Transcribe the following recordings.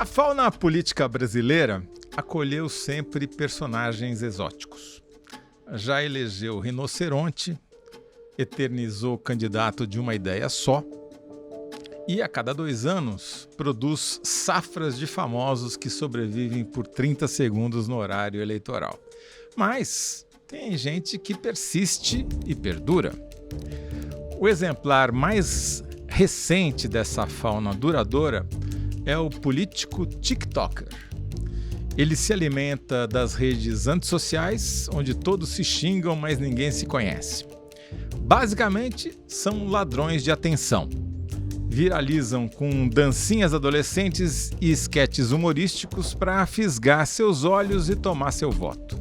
A fauna política brasileira acolheu sempre personagens exóticos. Já elegeu rinoceronte, eternizou candidato de uma ideia só e, a cada 2 anos, produz safras de famosos que sobrevivem por 30 segundos no horário eleitoral. Mas tem gente que persiste e perdura. O exemplar mais recente dessa fauna duradoura é o político TikToker. Ele se alimenta das redes antissociais, onde todos se xingam, mas ninguém se conhece. Basicamente, são ladrões de atenção. Viralizam com dancinhas adolescentes e esquetes humorísticos para fisgar seus olhos e tomar seu voto.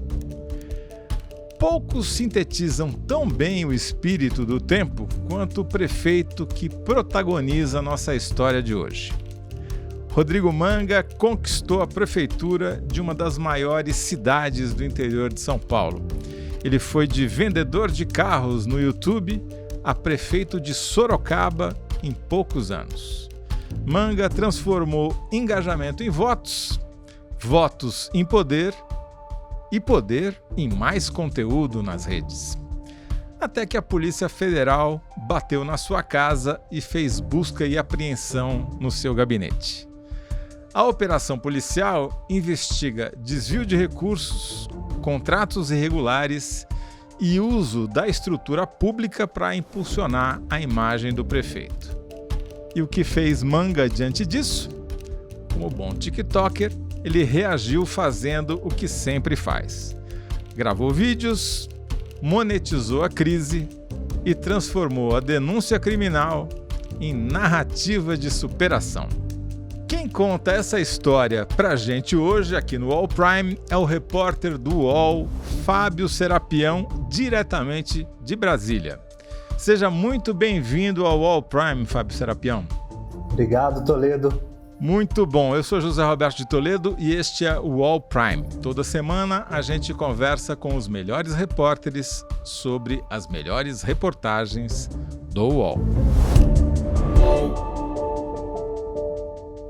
Poucos sintetizam tão bem o espírito do tempo quanto o prefeito que protagoniza nossa história de hoje. Rodrigo Manga conquistou a prefeitura de uma das maiores cidades do interior de São Paulo. Ele foi de vendedor de carros no YouTube a prefeito de Sorocaba em poucos anos. Manga transformou engajamento em votos, votos em poder e poder em mais conteúdo nas redes. Até que a Polícia Federal bateu na sua casa e fez busca e apreensão no seu gabinete. A operação policial investiga desvio de recursos, contratos irregulares e uso da estrutura pública para impulsionar a imagem do prefeito. E o que fez Manga diante disso? Como bom TikToker, ele reagiu fazendo o que sempre faz. Gravou vídeos, monetizou a crise e transformou a denúncia criminal em narrativa de superação. Quem conta essa história pra gente hoje aqui no UOL Prime é o repórter do UOL, Fábio Serapião, diretamente de Brasília. Seja muito bem-vindo ao UOL Prime, Fábio Serapião. Obrigado, Toledo. Muito bom, eu sou José Roberto de Toledo e este é o UOL Prime. Toda semana a gente conversa com os melhores repórteres sobre as melhores reportagens do UOL.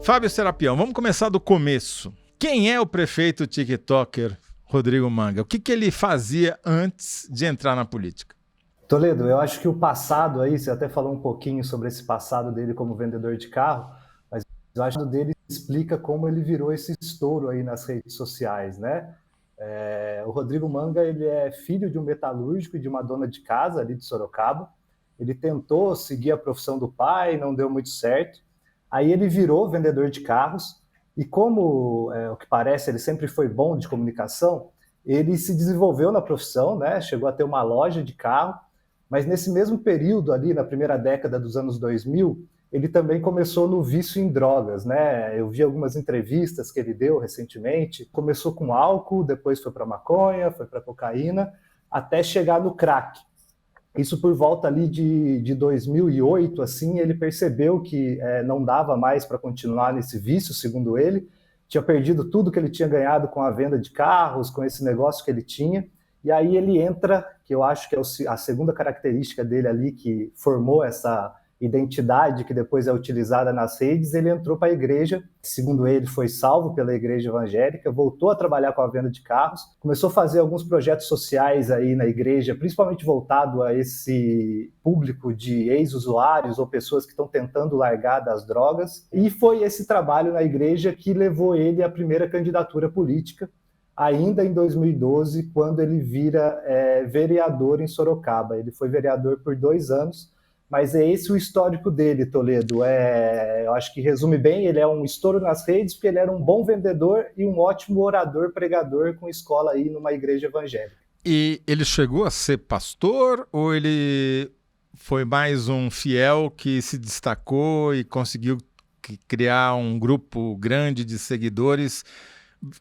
Fábio Serapião, vamos começar do começo. Quem é o prefeito TikToker Rodrigo Manga? O que ele fazia antes de entrar na política? Toledo, eu acho que o passado aí, você até falou um pouquinho sobre esse passado dele como vendedor de carro, mas eu acho que o dele explica como ele virou esse estouro aí nas redes sociais, né? O Rodrigo Manga, ele é filho de um metalúrgico e de uma dona de casa ali de Sorocaba. Ele tentou seguir a profissão do pai, não deu muito certo. Aí ele virou vendedor de carros e como, o que parece, ele sempre foi bom de comunicação, ele se desenvolveu na profissão, né? Chegou a ter uma loja de carro, mas nesse mesmo período ali, na primeira década dos anos 2000, ele também começou no vício em drogas, né? Eu vi algumas entrevistas que ele deu recentemente, começou com álcool, depois foi para maconha, foi para cocaína, até chegar no crack. Isso por volta ali de 2008, assim, ele percebeu que não dava mais para continuar nesse vício, segundo ele. Tinha perdido tudo que ele tinha ganhado com a venda de carros, com esse negócio que ele tinha. E aí ele entra, que eu acho que é a segunda característica dele ali, que formou essa identidade que depois é utilizada nas redes, ele entrou para a igreja, segundo ele foi salvo pela igreja evangélica, voltou a trabalhar com a venda de carros, começou a fazer alguns projetos sociais aí na igreja, principalmente voltado a esse público de ex-usuários ou pessoas que estão tentando largar das drogas, e foi esse trabalho na igreja que levou ele à primeira candidatura política, ainda em 2012, quando ele vira vereador em Sorocaba. Ele foi vereador por 2 anos, mas é esse o histórico dele, Toledo. Eu acho que resume bem, ele é um estouro nas redes, porque ele era um bom vendedor e um ótimo orador, pregador com escola aí numa igreja evangélica. E ele chegou a ser pastor ou ele foi mais um fiel que se destacou e conseguiu criar um grupo grande de seguidores?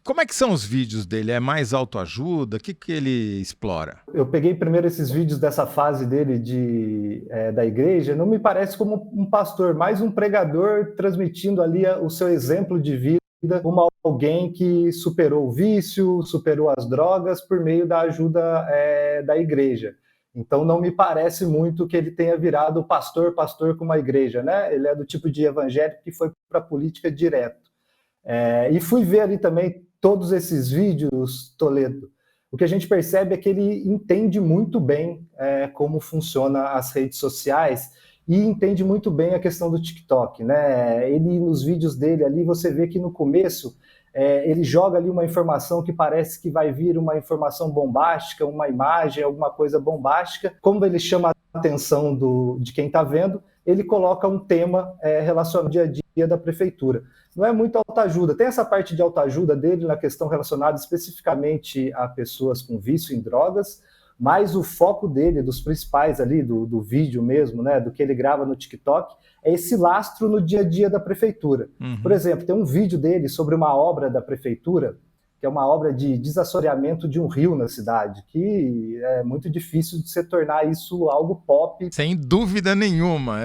Como é que são os vídeos dele? É mais autoajuda? O que ele explora? Eu peguei primeiro esses vídeos dessa fase dele da igreja. Não me parece como um pastor, mais um pregador transmitindo ali o seu exemplo de vida, como alguém que superou o vício, superou as drogas por meio da ajuda da igreja. Então não me parece muito que ele tenha virado pastor com uma igreja, né? Ele é do tipo de evangélico que foi para a política direto. E fui ver ali também todos esses vídeos, Toledo. O que a gente percebe é que ele entende muito bem como funciona as redes sociais e entende muito bem a questão do TikTok, né? Ele, nos vídeos dele ali, você vê que no começo ele joga ali uma informação que parece que vai vir uma informação bombástica, uma imagem, alguma coisa bombástica. Como ele chama a atenção de quem está vendo, ele coloca um tema relacionado ao dia a dia da prefeitura. Não é muito autoajuda. Tem essa parte de autoajuda dele na questão relacionada especificamente a pessoas com vício em drogas, mas o foco dele, dos principais ali, do vídeo mesmo, né, do que ele grava no TikTok, é esse lastro no dia a dia da prefeitura. Por exemplo, tem um vídeo dele sobre uma obra da prefeitura, que é uma obra de desassoreamento de um rio na cidade, que é muito difícil de se tornar isso algo pop. Sem dúvida nenhuma.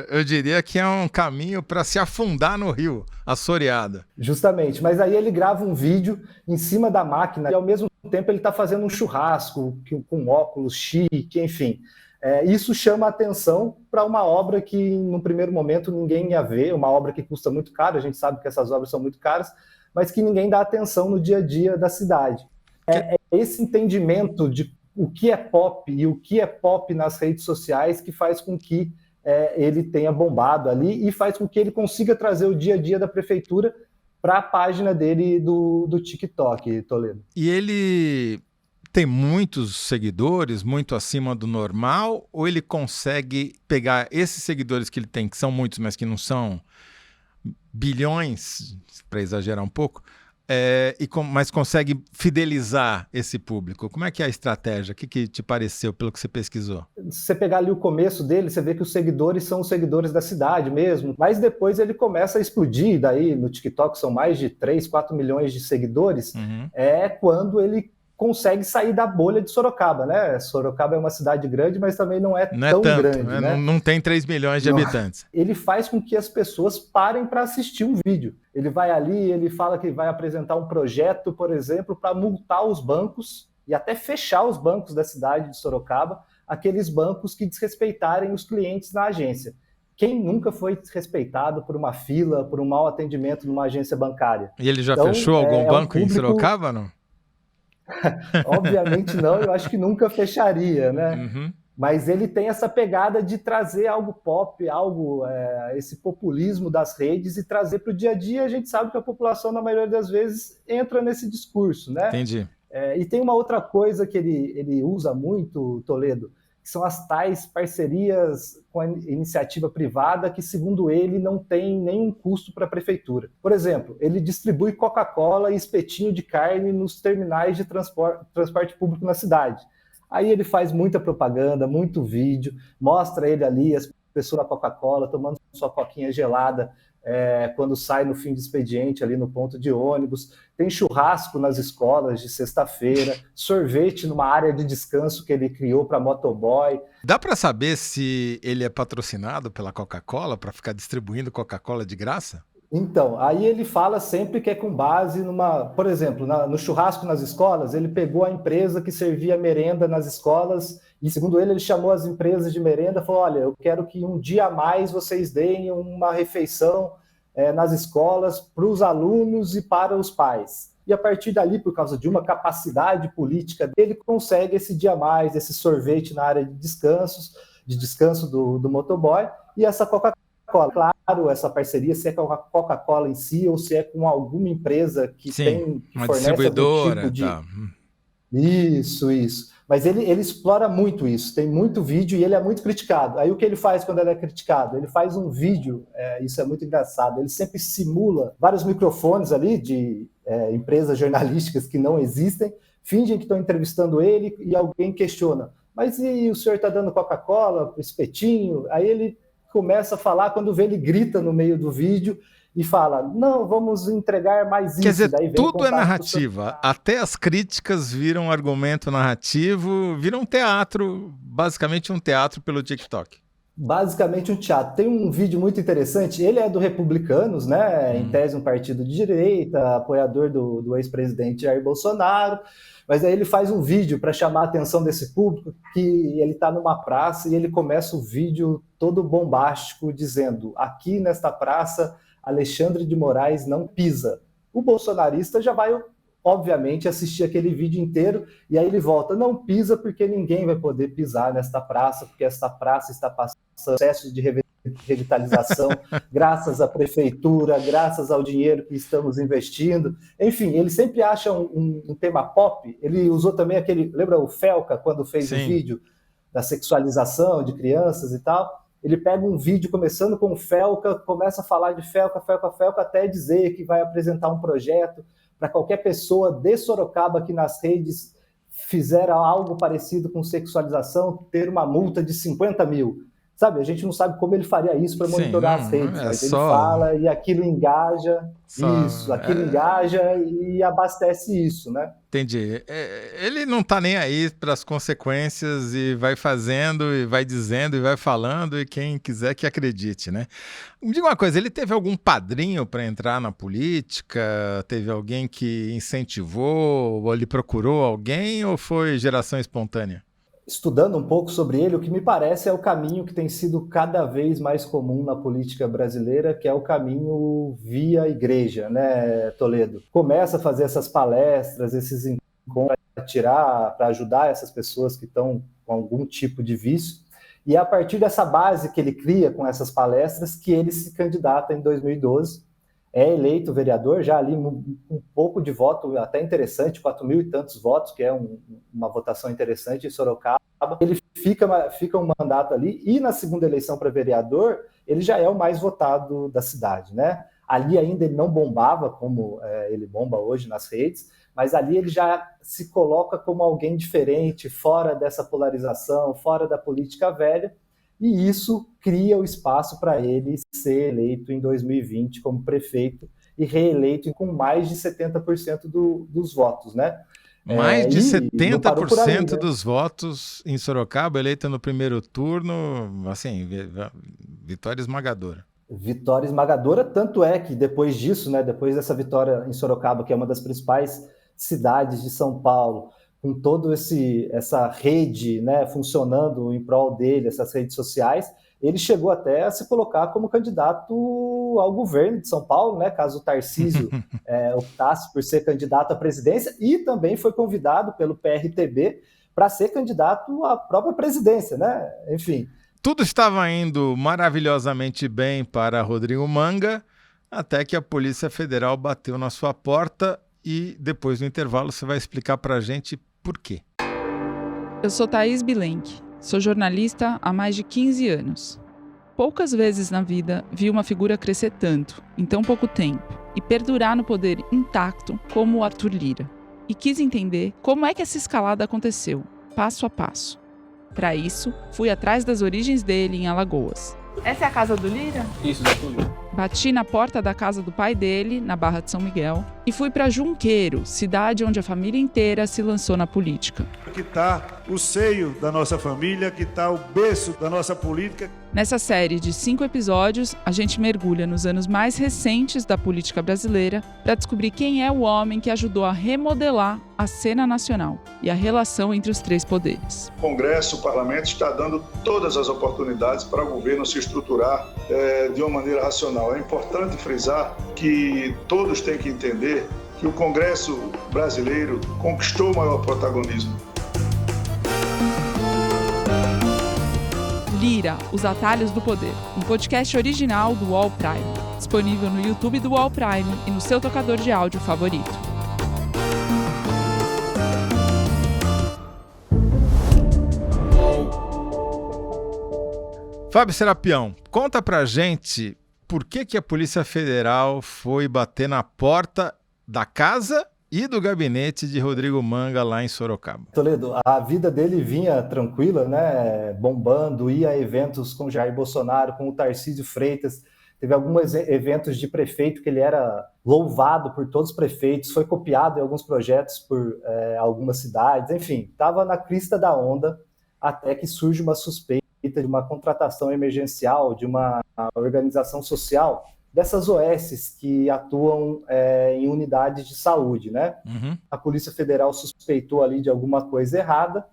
Eu diria que é um caminho para se afundar no rio, assoreada. Justamente, mas aí ele grava um vídeo em cima da máquina e ao mesmo tempo ele está fazendo um churrasco com óculos chique, enfim. Isso chama a atenção para uma obra que, no primeiro momento, ninguém ia ver, uma obra que custa muito caro, a gente sabe que essas obras são muito caras, mas que ninguém dá atenção no dia a dia da cidade. É esse entendimento de o que é pop e o que é pop nas redes sociais que faz com que ele tenha bombado ali e faz com que ele consiga trazer o dia a dia da prefeitura para a página dele do TikTok, Toledo. E ele tem muitos seguidores, muito acima do normal, ou ele consegue pegar esses seguidores que ele tem, que são muitos, mas que não são bilhões, para exagerar um pouco, mas consegue fidelizar esse público? Como é que é a estratégia? O que te pareceu pelo que você pesquisou? Se você pegar ali o começo dele, você vê que os seguidores são os seguidores da cidade mesmo, mas depois ele começa a explodir, daí no TikTok são mais de 3, 4 milhões de seguidores, quando ele consegue sair da bolha de Sorocaba, né? Sorocaba é uma cidade grande, mas também não é tão tanto, grande, né? Não tem 3 milhões de habitantes. Ele faz com que as pessoas parem para assistir um vídeo. Ele vai ali, ele fala que vai apresentar um projeto, por exemplo, para multar os bancos e até fechar os bancos da cidade de Sorocaba, aqueles bancos que desrespeitarem os clientes na agência. Quem nunca foi desrespeitado por uma fila, por um mau atendimento numa agência bancária? E ele já fechou algum banco em Sorocaba, não? Obviamente não, eu acho que nunca fecharia, né? Mas ele tem essa pegada de trazer algo pop, esse populismo das redes e trazer para o dia a dia. A gente sabe que a população, na maioria das vezes, entra nesse discurso, né? Entendi. E tem uma outra coisa que ele usa muito, Toledo, que são as tais parcerias com a iniciativa privada que, segundo ele, não tem nenhum custo para a prefeitura. Por exemplo, ele distribui Coca-Cola e espetinho de carne nos terminais de transporte público na cidade. Aí ele faz muita propaganda, muito vídeo, mostra ele ali, as pessoas da Coca-Cola tomando sua coquinha gelada quando sai no fim de expediente ali no ponto de ônibus. Tem churrasco nas escolas de sexta-feira, sorvete numa área de descanso que ele criou para motoboy. Dá para saber se ele é patrocinado pela Coca-Cola para ficar distribuindo Coca-Cola de graça? Então, aí ele fala sempre que é com base por exemplo, no churrasco nas escolas, ele pegou a empresa que servia merenda nas escolas e, segundo ele chamou as empresas de merenda e falou: olha, eu quero que um dia a mais vocês deem uma refeição nas escolas para os alunos e para os pais. E a partir dali, por causa de uma capacidade política dele, consegue esse dia a mais, esse sorvete na área de descanso do motoboy e essa Coca-Cola. Claro, essa parceria, se é com a Coca-Cola em si ou se é com alguma empresa que uma fornece distribuidora, algum tipo de... Tá. Isso. Mas ele explora muito isso, tem muito vídeo e ele é muito criticado. Aí o que ele faz quando ele é criticado? Ele faz um vídeo, isso é muito engraçado, ele sempre simula vários microfones ali de empresas jornalísticas que não existem, fingem que estão entrevistando ele e alguém questiona: mas e o senhor está dando Coca-Cola, espetinho? Aí ele começa a falar, quando vê, ele grita no meio do vídeo e fala: não, vamos entregar mais isso. Quer dizer, daí vem tudo é narrativa, até as críticas viram argumento narrativo, viram teatro, basicamente um teatro pelo TikTok. Basicamente um teatro. Tem um vídeo muito interessante, ele é do Republicanos, né? Em tese um partido de direita, apoiador do ex-presidente Jair Bolsonaro, mas aí ele faz um vídeo para chamar a atenção desse público, que ele está numa praça e ele começa o vídeo todo bombástico, dizendo: aqui nesta praça Alexandre de Moraes não pisa. O bolsonarista já vai, obviamente, assistir aquele vídeo inteiro e aí ele volta, não pisa porque ninguém vai poder pisar nesta praça, porque esta praça está passando processo de revitalização, graças à prefeitura, graças ao dinheiro que estamos investindo. Enfim, ele sempre acha um tema pop. Ele usou também aquele... Lembra o Felca, quando fez o vídeo da sexualização de crianças e tal? Ele pega um vídeo começando com o Felca, começa a falar de Felca, até dizer que vai apresentar um projeto para qualquer pessoa de Sorocaba que nas redes fizer algo parecido com sexualização, ter uma multa de 50 mil. Sabe, a gente não sabe como ele faria isso para monitorar as redes, mas ele fala e aquilo engaja, engaja e abastece isso, né? Entendi. Ele não tá nem aí para as consequências e vai fazendo, e vai dizendo, e vai falando, e quem quiser que acredite, né? Me diga uma coisa, ele teve algum padrinho para entrar na política? Teve alguém que incentivou, ou ele procurou alguém, ou foi geração espontânea? Estudando um pouco sobre ele, o que me parece é o caminho que tem sido cada vez mais comum na política brasileira, que é o caminho via igreja, né, Toledo? Começa a fazer essas palestras, esses encontros para ajudar essas pessoas que estão com algum tipo de vício, e é a partir dessa base que ele cria com essas palestras que ele se candidata em 2012, é eleito vereador, já ali um pouco de voto até interessante, 4 mil e tantos votos, que é uma votação interessante em Sorocaba. Ele fica um mandato ali, e na segunda eleição para vereador, ele já é o mais votado da cidade, né? Ali ainda ele não bombava como ele bomba hoje nas redes, mas ali ele já se coloca como alguém diferente, fora dessa polarização, fora da política velha, e isso cria o espaço para ele ser eleito em 2020 como prefeito e reeleito com mais de 70% dos votos, né? Mais de 70% aí, né? dos votos em Sorocaba, eleito no primeiro turno, assim, vitória esmagadora. Vitória esmagadora, tanto é que depois disso, né, depois dessa vitória em Sorocaba, que é uma das principais cidades de São Paulo, com toda essa rede, né, funcionando em prol dele, essas redes sociais, ele chegou até a se colocar como candidato ao governo de São Paulo, né, caso o Tarcísio optasse por ser candidato à presidência, e também foi convidado pelo PRTB para ser candidato à própria presidência, né? Enfim. Tudo estava indo maravilhosamente bem para Rodrigo Manga, até que a Polícia Federal bateu na sua porta e depois do intervalo você vai explicar para a gente por quê. Eu sou Thaís Bilenque, sou jornalista há mais de 15 anos. Poucas vezes na vida vi uma figura crescer tanto, em tão pouco tempo, e perdurar no poder intacto como o Arthur Lira. E quis entender como é que essa escalada aconteceu, passo a passo. Para isso, fui atrás das origens dele em Alagoas. Essa é a casa do Lira? Isso, da Lira. Bati na porta da casa do pai dele, na Barra de São Miguel, e fui para Junqueiro, cidade onde a família inteira se lançou na política. Aqui está o seio da nossa família, aqui está o berço da nossa política. Nessa série de 5 episódios, a gente mergulha nos anos mais recentes da política brasileira para descobrir quem é o homem que ajudou a remodelar a cena nacional e a relação entre os 3 poderes. O Congresso, o Parlamento está dando todas as oportunidades para o governo se estruturar de uma maneira racional. É importante frisar que todos têm que entender que o Congresso brasileiro conquistou o maior protagonismo. Lira, Os Atalhos do Poder, um podcast original do UOL Prime, disponível no YouTube do UOL Prime e no seu tocador de áudio favorito. Fábio Serapião, conta pra gente por que a Polícia Federal foi bater na porta da casa e do gabinete de Rodrigo Manga lá em Sorocaba. Toledo, a vida dele vinha tranquila, né? Bombando, ia a eventos com Jair Bolsonaro, com o Tarcísio Freitas, teve alguns eventos de prefeito que ele era louvado por todos os prefeitos, foi copiado em alguns projetos por algumas cidades, enfim, estava na crista da onda até que surge uma suspeita de uma contratação emergencial, de uma organização social, dessas OSs que atuam em unidades de saúde, né? Uhum. A Polícia Federal suspeitou ali de alguma coisa errada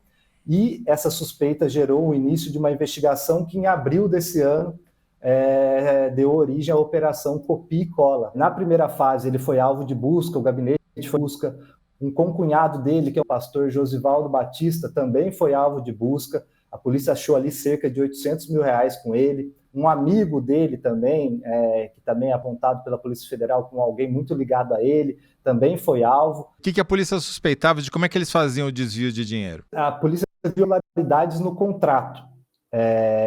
e essa suspeita gerou o início de uma investigação que em abril desse ano deu origem à Operação Copia e Cola. Na primeira fase, ele foi alvo de busca, o gabinete foi busca, um concunhado dele, que é o pastor Josivaldo Batista, também foi alvo de busca. A polícia achou ali cerca de R$800 mil com ele. Um amigo dele também, que também é apontado pela Polícia Federal como alguém muito ligado a ele, também foi alvo. O que a polícia suspeitava de como é que eles faziam o desvio de dinheiro? A polícia viu irregularidades no contrato.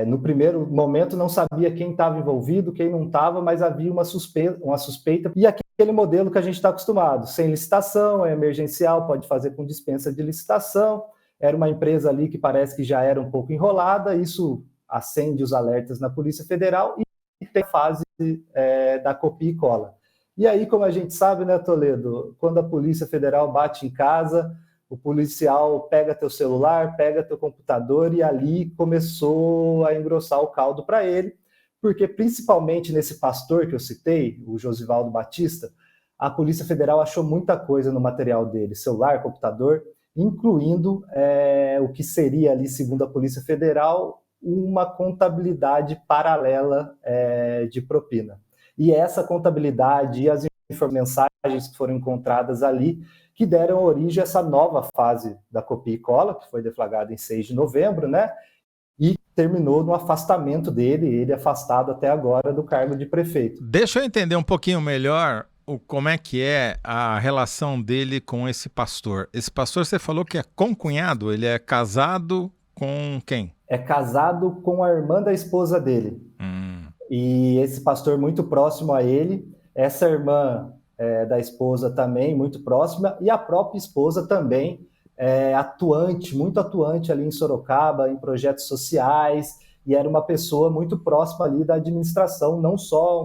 No primeiro momento não sabia quem estava envolvido, quem não estava, mas havia uma suspeita. E aquele modelo que a gente está acostumado, sem licitação, é emergencial, pode fazer com dispensa de licitação. Era uma empresa ali que parece que já era um pouco enrolada, isso acende os alertas na Polícia Federal e tem a fase da copia e cola. E aí, como a gente sabe, né, Toledo, quando a Polícia Federal bate em casa, o policial pega teu celular, pega teu computador e ali começou a engrossar o caldo para ele, porque principalmente nesse pastor que eu citei, o Josivaldo Batista, a Polícia Federal achou muita coisa no material dele, celular, computador, incluindo o que seria ali, segundo a Polícia Federal, uma contabilidade paralela de propina. E essa contabilidade e as mensagens que foram encontradas ali, que deram origem a essa nova fase da copia e cola, que foi deflagrada em 6 de novembro, né? E terminou no afastamento dele, ele afastado até agora do cargo de prefeito. Deixa eu entender um pouquinho melhor como é que é a relação dele com esse pastor. Esse pastor, você falou que é concunhado, ele é casado com quem? É casado com a irmã da esposa dele. E esse pastor muito próximo a ele, essa irmã da esposa também muito próxima, e a própria esposa também muito atuante ali em Sorocaba, em projetos sociais, e era uma pessoa muito próxima ali da administração, não só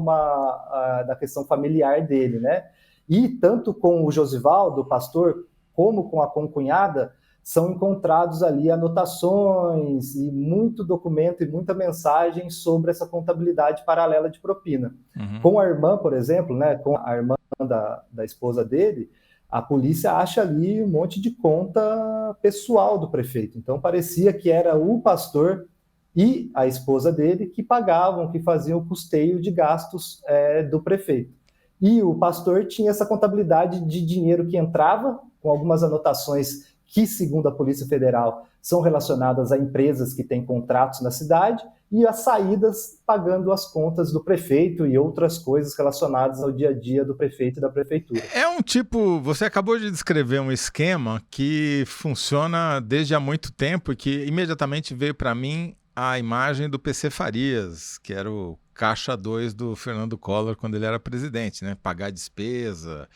da questão familiar dele, né? E tanto com o Josivaldo, o pastor, como com a concunhada, são encontrados ali anotações e muito documento e muita mensagem sobre essa contabilidade paralela de propina. Com a irmã, por exemplo, né, com a irmã da esposa dele, a polícia acha ali um monte de conta pessoal do prefeito. Então parecia que era o pastor e a esposa dele que pagavam, que faziam o custeio de gastos do prefeito. E o pastor tinha essa contabilidade de dinheiro que entrava, com algumas anotações que, segundo a Polícia Federal, são relacionadas a empresas que têm contratos na cidade, e as saídas pagando as contas do prefeito e outras coisas relacionadas ao dia a dia do prefeito e da prefeitura. Você acabou de descrever um esquema que funciona desde há muito tempo e que imediatamente veio para mim a imagem do PC Farias, que era o caixa 2 do Fernando Collor quando ele era presidente, né? Pagar despesa,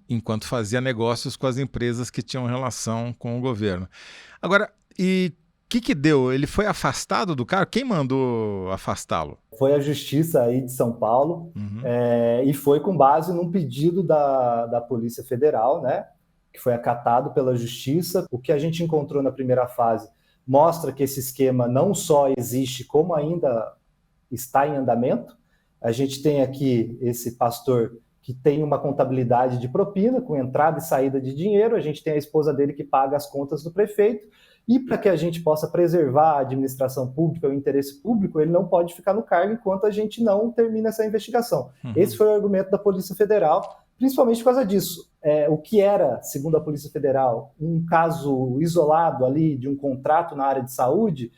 enquanto fazia negócios com as empresas que tinham relação com o governo. Agora, e o que deu? Ele foi afastado do cargo? Quem mandou afastá-lo? Foi a Justiça aí de São Paulo, e foi com base num pedido da Polícia Federal, né, que foi acatado pela Justiça. O que a gente encontrou na primeira fase mostra que esse esquema não só existe, como ainda está em andamento. A gente tem aqui esse pastor que tem uma contabilidade de propina, com entrada e saída de dinheiro, a gente tem a esposa dele que paga as contas do prefeito, e para que a gente possa preservar a administração pública, o interesse público, ele não pode ficar no cargo enquanto a gente não termina essa investigação. Esse foi o argumento da Polícia Federal, principalmente por causa disso. O que era, segundo a Polícia Federal, um caso isolado ali de um contrato na área de saúde,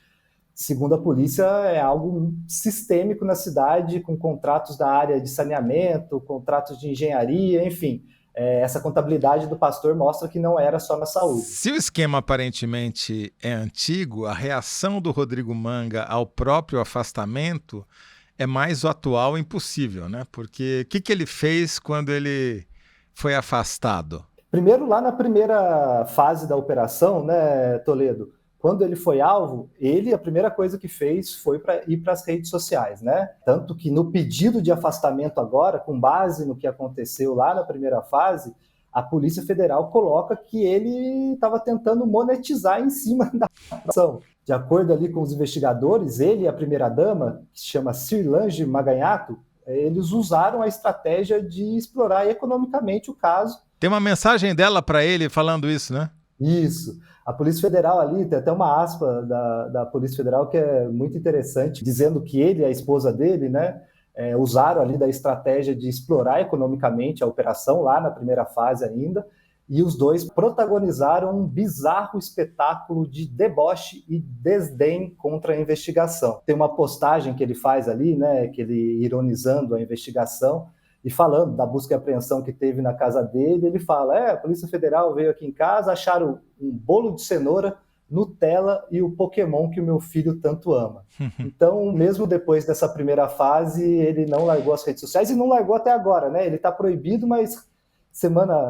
segundo a polícia, é algo sistêmico na cidade, com contratos da área de saneamento, contratos de engenharia, enfim. Essa contabilidade do pastor mostra que não era só na saúde. Se o esquema aparentemente é antigo, a reação do Rodrigo Manga ao próprio afastamento é mais atual e impossível, né? Porque o que ele fez quando ele foi afastado? Primeiro, lá na primeira fase da operação, né, Toledo, quando ele foi alvo, a primeira coisa que fez foi ir para as redes sociais, né? Tanto que no pedido de afastamento agora, com base no que aconteceu lá na primeira fase, a Polícia Federal coloca que ele estava tentando monetizar em cima da ação. De acordo ali com os investigadores, ele e a primeira-dama, que se chama Cirlange Maganhato, eles usaram a estratégia de explorar economicamente o caso. Tem uma mensagem dela para ele falando isso, né? Isso. A Polícia Federal ali, tem até uma aspa da Polícia Federal que é muito interessante, dizendo que ele e a esposa dele, né, usaram ali da estratégia de explorar economicamente a operação, lá na primeira fase ainda, e os dois protagonizaram um bizarro espetáculo de deboche e desdém contra a investigação. Tem uma postagem que ele faz ali, né, que ele ironizando a investigação, e falando da busca e apreensão que teve na casa dele, ele fala, a Polícia Federal veio aqui em casa, acharam um bolo de cenoura, Nutella e o Pokémon que o meu filho tanto ama. Então, mesmo depois dessa primeira fase, ele não largou as redes sociais e não largou até agora, né? Ele está proibido, mas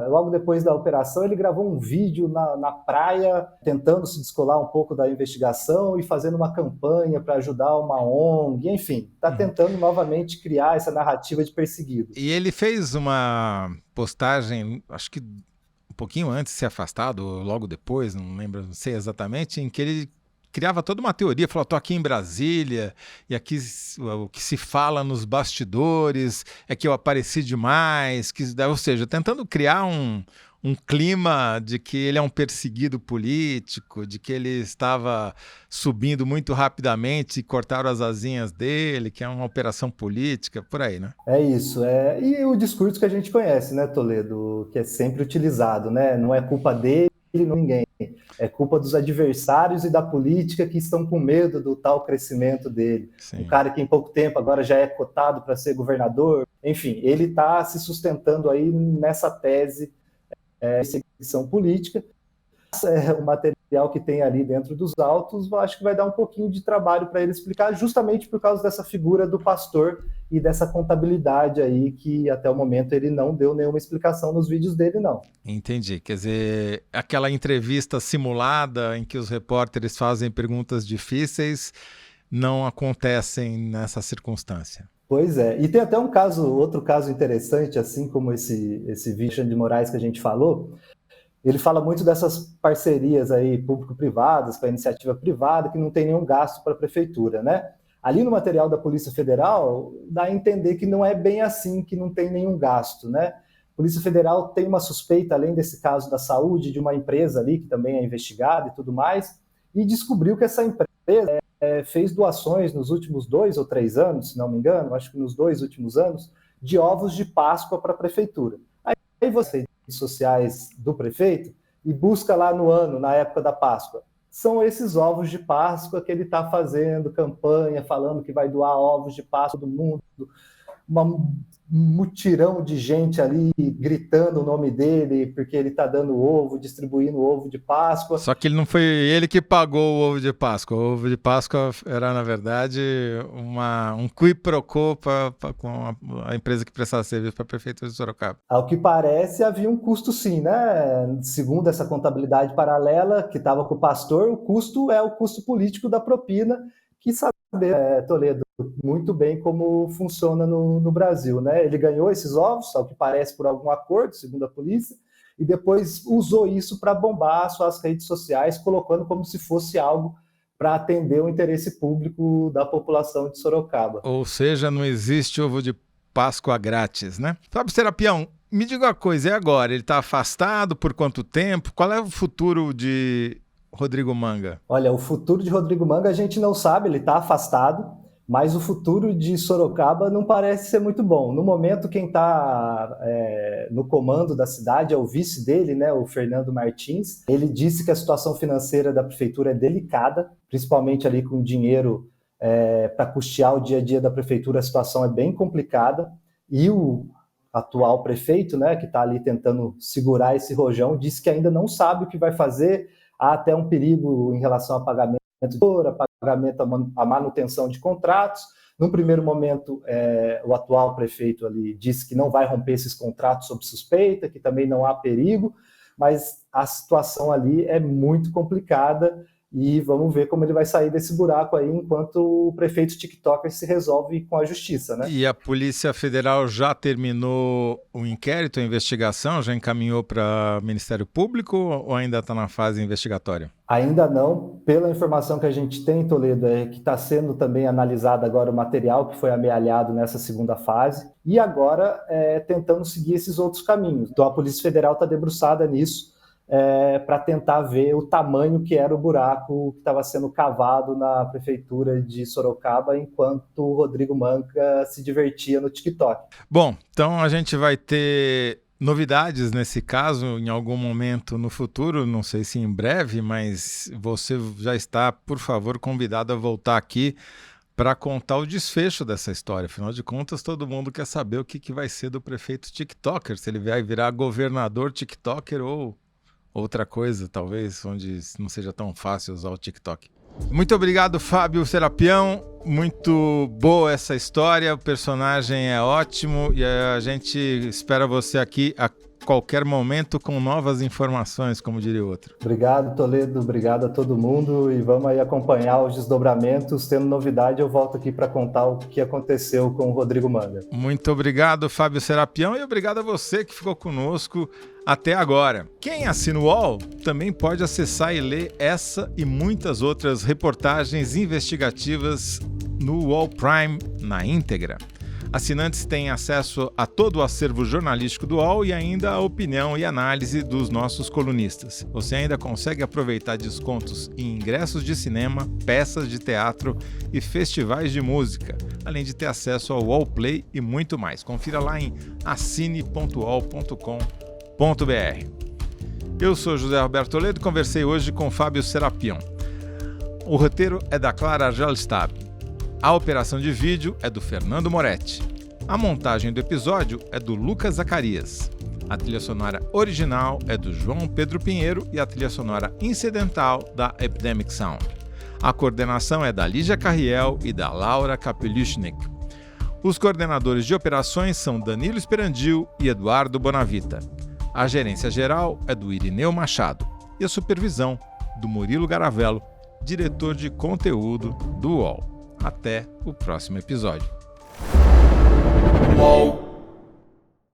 logo depois da operação, ele gravou um vídeo na praia, tentando se descolar um pouco da investigação e fazendo uma campanha para ajudar uma ONG, enfim, está tentando novamente criar essa narrativa de perseguido. E ele fez uma postagem, acho que um pouquinho antes de ser afastado, ou logo depois, não lembro, não sei exatamente, em que ele criava toda uma teoria, falou, estou aqui em Brasília, e aqui o que se fala nos bastidores é que eu apareci demais, ou seja, tentando criar um clima de que ele é um perseguido político, de que ele estava subindo muito rapidamente e cortaram as asinhas dele, que é uma operação política, por aí, né? É isso. E o discurso que a gente conhece, né, Toledo, que é sempre utilizado, né? Não é culpa dele, ninguém. É culpa dos adversários e da política que estão com medo do tal crescimento dele. Sim. Um cara que em pouco tempo agora já é cotado para ser governador. Enfim, ele está se sustentando aí nessa tese de perseguição política. O material que tem ali dentro dos autos, eu acho que vai dar um pouquinho de trabalho para ele explicar, justamente por causa dessa figura do pastor e dessa contabilidade aí, que até o momento ele não deu nenhuma explicação nos vídeos dele, não. Entendi. Quer dizer, aquela entrevista simulada em que os repórteres fazem perguntas difíceis não acontecem nessa circunstância. Pois é. E tem até outro caso interessante, assim como esse vídeo de Moraes que a gente falou. Ele fala muito dessas parcerias aí público-privadas, com a iniciativa privada, que não tem nenhum gasto para a prefeitura, né? Ali no material da Polícia Federal, dá a entender que não é bem assim, que não tem nenhum gasto, né? A Polícia Federal tem uma suspeita, além desse caso da saúde, de uma empresa ali, que também é investigada e tudo mais, e descobriu que essa empresa fez doações nos últimos 2 ou 3 anos, se não me engano, acho que nos 2 últimos anos, de ovos de Páscoa para a prefeitura. Aí você sociais do prefeito e busca lá na época da Páscoa. São esses ovos de Páscoa que ele está fazendo campanha, falando que vai doar ovos de Páscoa do mundo, um mutirão de gente ali gritando o nome dele, porque ele está dando ovo, distribuindo ovo de Páscoa. Só que não foi ele que pagou o ovo de Páscoa. O ovo de Páscoa era, na verdade, um qui pro quo com a empresa que prestava serviço para a Prefeitura de Sorocaba. Ao que parece, havia um custo sim, né? Segundo essa contabilidade paralela que estava com o pastor, o custo é o custo político da propina, que saber, Toledo, muito bem como funciona no Brasil, né? Ele ganhou esses ovos, ao que parece, por algum acordo, segundo a polícia, e depois usou isso para bombar suas redes sociais, colocando como se fosse algo para atender o interesse público da população de Sorocaba. Ou seja, não existe ovo de Páscoa grátis, né? Fábio Serapião, me diga uma coisa, e agora? Ele está afastado por quanto tempo? Qual é o futuro de Rodrigo Manga? Olha, o futuro de Rodrigo Manga a gente não sabe, ele está afastado, mas o futuro de Sorocaba não parece ser muito bom. No momento, quem está no comando da cidade é o vice dele, né, o Fernando Martins. Ele disse que a situação financeira da prefeitura é delicada, principalmente ali com dinheiro para custear o dia a dia da prefeitura, a situação é bem complicada. E o atual prefeito, né, que está ali tentando segurar esse rojão, disse que ainda não sabe o que vai fazer. Há até um perigo em relação a pagamento a manutenção de contratos. Num primeiro momento, o atual prefeito ali disse que não vai romper esses contratos sob suspeita, que também não há perigo, mas a situação ali é muito complicada e vamos ver como ele vai sair desse buraco aí enquanto o prefeito TikToker se resolve com a justiça, né? E a Polícia Federal já terminou o inquérito, a investigação, já encaminhou para o Ministério Público ou ainda está na fase investigatória? Ainda não. Pela informação que a gente tem, Toledo, é que está sendo também analisado agora o material que foi amealhado nessa segunda fase e agora tentando seguir esses outros caminhos. Então a Polícia Federal está debruçada nisso, para tentar ver o tamanho que era o buraco que estava sendo cavado na prefeitura de Sorocaba, enquanto o Rodrigo Manga se divertia no TikTok. Bom, então a gente vai ter novidades nesse caso em algum momento no futuro, não sei se em breve, mas você já está, por favor, convidado a voltar aqui para contar o desfecho dessa história. Afinal de contas, todo mundo quer saber o que vai ser do prefeito TikToker, se ele vai virar governador TikToker ou outra coisa, talvez, onde não seja tão fácil usar o TikTok. Muito obrigado, Fábio Serapião. Muito boa essa história, o personagem é ótimo e a gente espera você aqui a qualquer momento com novas informações, como diria o outro. Obrigado, Toledo, obrigado a todo mundo e vamos aí acompanhar os desdobramentos. Tendo novidade, eu volto aqui para contar o que aconteceu com o Rodrigo Manga. Muito obrigado, Fábio Serapião, e obrigado a você que ficou conosco até agora. Quem assina o UOL também pode acessar e ler essa e muitas outras reportagens investigativas no UOL Prime na íntegra. Assinantes têm acesso a todo o acervo jornalístico do UOL e ainda a opinião e análise dos nossos colunistas. Você ainda consegue aproveitar descontos em ingressos de cinema, peças de teatro e festivais de música, além de ter acesso ao UOL Play e muito mais. Confira lá em assine.uol.com.br. Eu sou José Roberto Toledo e conversei hoje com Fábio Serapião. O roteiro é da Clara Argelstab. A operação de vídeo é do Fernando Moretti. A montagem do episódio é do Lucas Zacarias. A trilha sonora original é do João Pedro Pinheiro e a trilha sonora incidental da Epidemic Sound. A coordenação é da Lígia Carriel e da Laura Kapelushnik. Os coordenadores de operações são Danilo Esperandil e Eduardo Bonavita. A gerência geral é do Irineu Machado e a supervisão do Murilo Garavello, diretor de conteúdo do UOL. Até o próximo episódio.